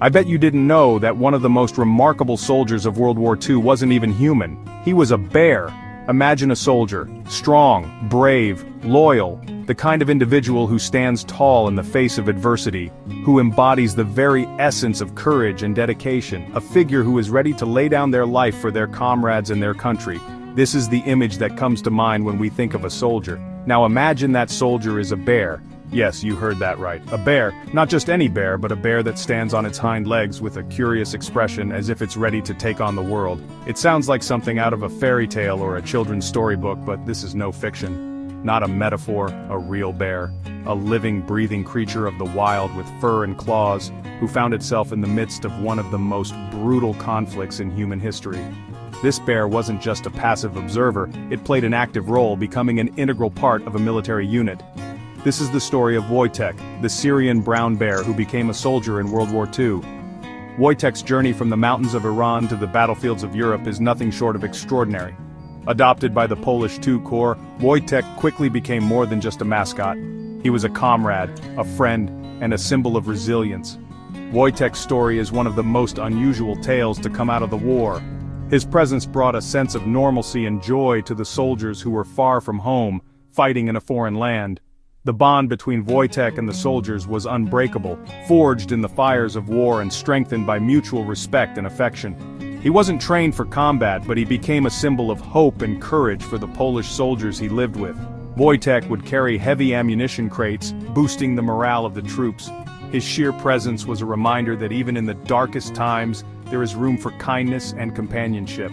I bet you didn't know that one of the most remarkable soldiers of World War II wasn't even human. He was a bear. Imagine a soldier, strong, brave, loyal, the kind of individual who stands tall in the face of adversity, who embodies the very essence of courage and dedication, a figure who is ready to lay down their life for their comrades and their country. This is the image that comes to mind when we think of a soldier. Now imagine that soldier is a bear. Yes, you heard that right. A bear, not just any bear, but a bear that stands on its hind legs with a curious expression as if it's ready to take on the world. It sounds like something out of a fairy tale or a children's storybook, but this is no fiction. Not a metaphor, a real bear. A living, breathing creature of the wild with fur and claws, who found itself in the midst of one of the most brutal conflicts in human history. This bear wasn't just a passive observer, it played an active role, becoming an integral part of a military unit. This is the story of Wojtek, the Syrian brown bear who became a soldier in World War II. Wojtek's journey from the mountains of Iran to the battlefields of Europe is nothing short of extraordinary. Adopted by the Polish II Corps, Wojtek quickly became more than just a mascot. He was a comrade, a friend, and a symbol of resilience. Wojtek's story is one of the most unusual tales to come out of the war. His presence brought a sense of normalcy and joy to the soldiers who were far from home, fighting in a foreign land. The bond between Wojtek and the soldiers was unbreakable, forged in the fires of war and strengthened by mutual respect and affection. He wasn't trained for combat, but he became a symbol of hope and courage for the Polish soldiers he lived with. Wojtek would carry heavy ammunition crates, boosting the morale of the troops. His sheer presence was a reminder that even in the darkest times, there is room for kindness and companionship.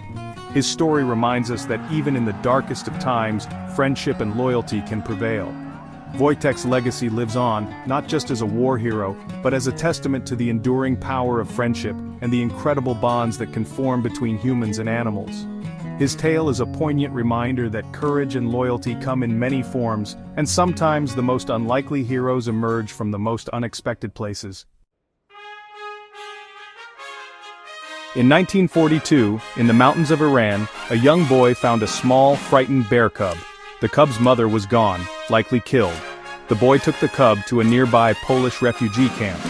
His story reminds us that even in the darkest of times, friendship and loyalty can prevail. Wojtek's legacy lives on, not just as a war hero, but as a testament to the enduring power of friendship and the incredible bonds that can form between humans and animals. His tale is a poignant reminder that courage and loyalty come in many forms, and sometimes the most unlikely heroes emerge from the most unexpected places. In 1942, in the mountains of Iran, a young boy found a small, frightened bear cub. The cub's mother was gone, likely killed. The boy took the cub to a nearby Polish refugee camp.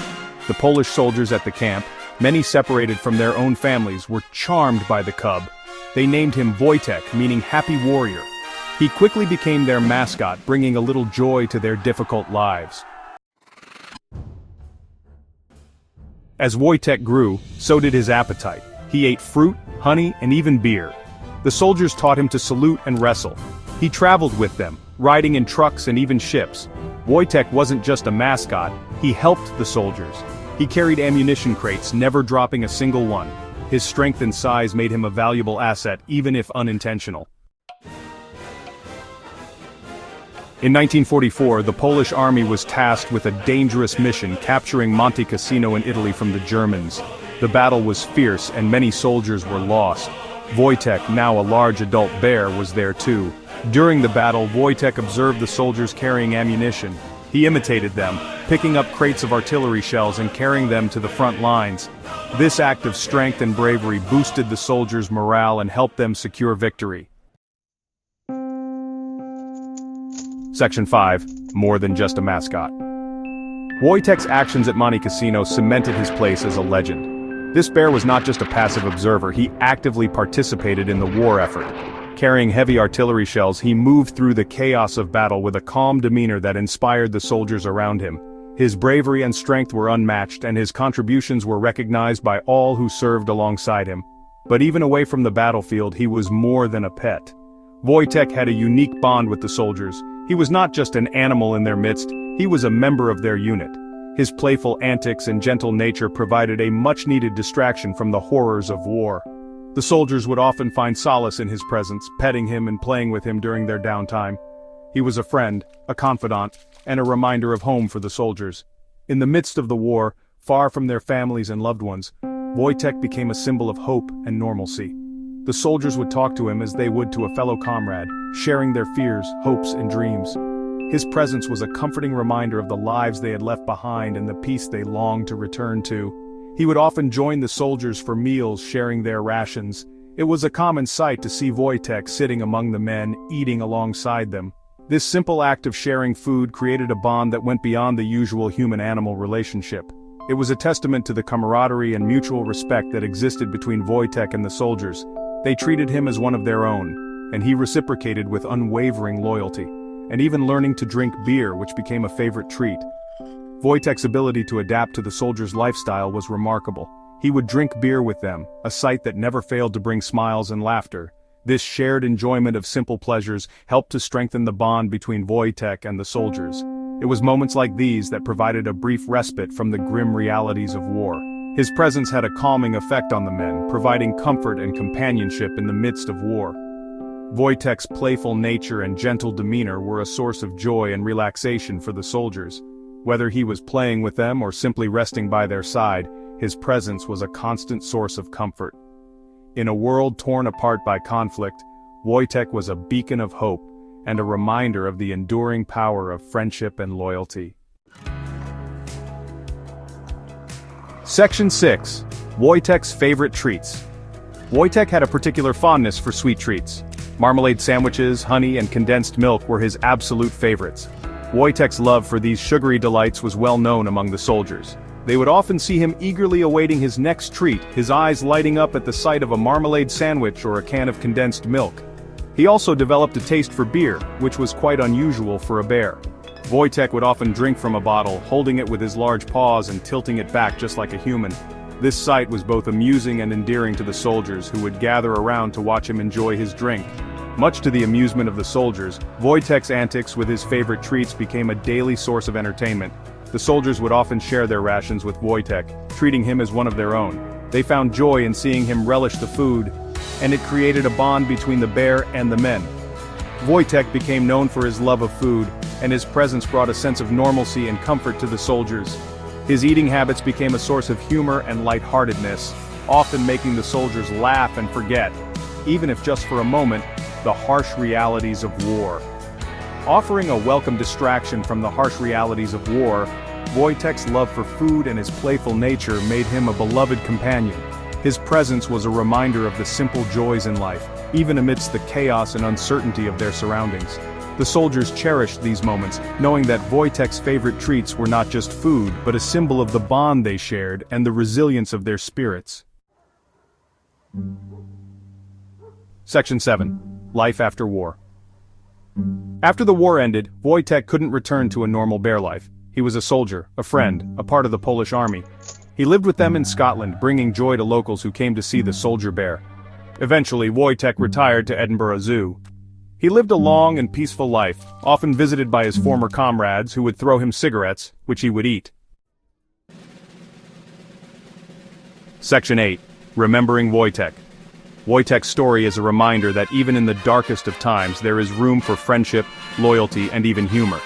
The Polish soldiers at the camp, many separated from their own families, were charmed by the cub. They named him Wojtek, meaning happy warrior. He quickly became their mascot, bringing a little joy to their difficult lives. As Wojtek grew, so did his appetite. He ate fruit, honey, and even beer. The soldiers taught him to salute and wrestle. He traveled with them, riding in trucks and even ships. Wojtek wasn't just a mascot, he helped the soldiers. He carried ammunition crates, never dropping a single one. His strength and size made him a valuable asset, even if unintentional. In 1944, the Polish army was tasked with a dangerous mission, capturing Monte Cassino in Italy from the Germans. The battle was fierce and many soldiers were lost. Wojtek, now a large adult bear, was there too. During the battle, Wojtek observed the soldiers carrying ammunition. He imitated them, picking up crates of artillery shells and carrying them to the front lines. This act of strength and bravery boosted the soldiers' morale and helped them secure victory. Section 5. More than just a mascot. Wojtek's actions at Monte Cassino cemented his place as a legend. This bear was not just a passive observer, he actively participated in the war effort. Carrying heavy artillery shells, he moved through the chaos of battle with a calm demeanor that inspired the soldiers around him. His bravery and strength were unmatched, and his contributions were recognized by all who served alongside him. But even away from the battlefield, he was more than a pet. Wojtek had a unique bond with the soldiers. He was not just an animal in their midst, he was a member of their unit. His playful antics and gentle nature provided a much-needed distraction from the horrors of war. The soldiers would often find solace in his presence, petting him and playing with him during their downtime. He was a friend, a confidant, and a reminder of home for the soldiers. In the midst of the war, far from their families and loved ones, Wojtek became a symbol of hope and normalcy. The soldiers would talk to him as they would to a fellow comrade, sharing their fears, hopes, and dreams. His presence was a comforting reminder of the lives they had left behind and the peace they longed to return to. He would often join the soldiers for meals, sharing their rations. It was a common sight to see Wojtek sitting among the men, eating alongside them. This simple act of sharing food created a bond that went beyond the usual human-animal relationship. It was a testament to the camaraderie and mutual respect that existed between Wojtek and the soldiers. They treated him as one of their own, and he reciprocated with unwavering loyalty, and even learning to drink beer, which became a favorite treat. Wojtek's ability to adapt to the soldiers' lifestyle was remarkable. He would drink beer with them, a sight that never failed to bring smiles and laughter. This shared enjoyment of simple pleasures helped to strengthen the bond between Wojtek and the soldiers. It was moments like these that provided a brief respite from the grim realities of war. His presence had a calming effect on the men, providing comfort and companionship in the midst of war. Wojtek's playful nature and gentle demeanor were a source of joy and relaxation for the soldiers. Whether he was playing with them or simply resting by their side, his presence was a constant source of comfort. In a world torn apart by conflict, Wojtek was a beacon of hope and a reminder of the enduring power of friendship and loyalty. Section 6. Wojtek's favorite treats. Wojtek had a particular fondness for sweet treats. Marmalade sandwiches, honey, and condensed milk were his absolute favorites. Wojtek's love for these sugary delights was well known among the soldiers. They would often see him eagerly awaiting his next treat, his eyes lighting up at the sight of a marmalade sandwich or a can of condensed milk. He also developed a taste for beer, which was quite unusual for a bear. Wojtek would often drink from a bottle, holding it with his large paws and tilting it back just like a human. This sight was both amusing and endearing to the soldiers, who would gather around to watch him enjoy his drink. Much to the amusement of the soldiers, Wojtek's antics with his favorite treats became a daily source of entertainment. The soldiers would often share their rations with Wojtek, treating him as one of their own. They found joy in seeing him relish the food, and it created a bond between the bear and the men. Wojtek became known for his love of food, and his presence brought a sense of normalcy and comfort to the soldiers. His eating habits became a source of humor and lightheartedness, often making the soldiers laugh and forget, even if just for a moment, the harsh realities of war. Offering a welcome distraction from the harsh realities of war, Wojtek's love for food and his playful nature made him a beloved companion. His presence was a reminder of the simple joys in life, even amidst the chaos and uncertainty of their surroundings. The soldiers cherished these moments, knowing that Wojtek's favorite treats were not just food, but a symbol of the bond they shared and the resilience of their spirits. Section 7. Life after war. After the war ended, Wojtek couldn't return to a normal bear life. He was a soldier, a friend, a part of the Polish army. He lived with them in Scotland, bringing joy to locals who came to see the soldier bear. Eventually, Wojtek retired to Edinburgh Zoo. He lived a long and peaceful life, often visited by his former comrades who would throw him cigarettes, which he would eat. Section 8. Remembering Wojtek. Wojtek's story is a reminder that even in the darkest of times there is room for friendship, loyalty, and even humor.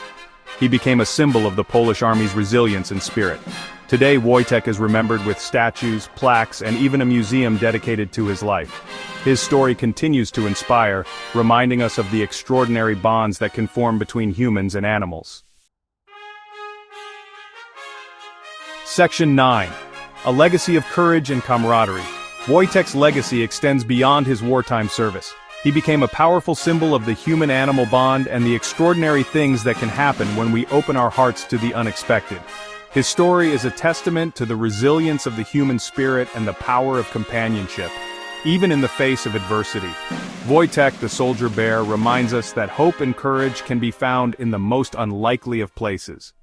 He became a symbol of the Polish army's resilience and spirit. Today, Wojtek is remembered with statues, plaques, and even a museum dedicated to his life. His story continues to inspire, reminding us of the extraordinary bonds that can form between humans and animals. Section 9. A legacy of courage and camaraderie. Wojtek's legacy extends beyond his wartime service. He became a powerful symbol of the human-animal bond and the extraordinary things that can happen when we open our hearts to the unexpected. His story is a testament to the resilience of the human spirit and the power of companionship, even in the face of adversity. Wojtek, the soldier bear, reminds us that hope and courage can be found in the most unlikely of places.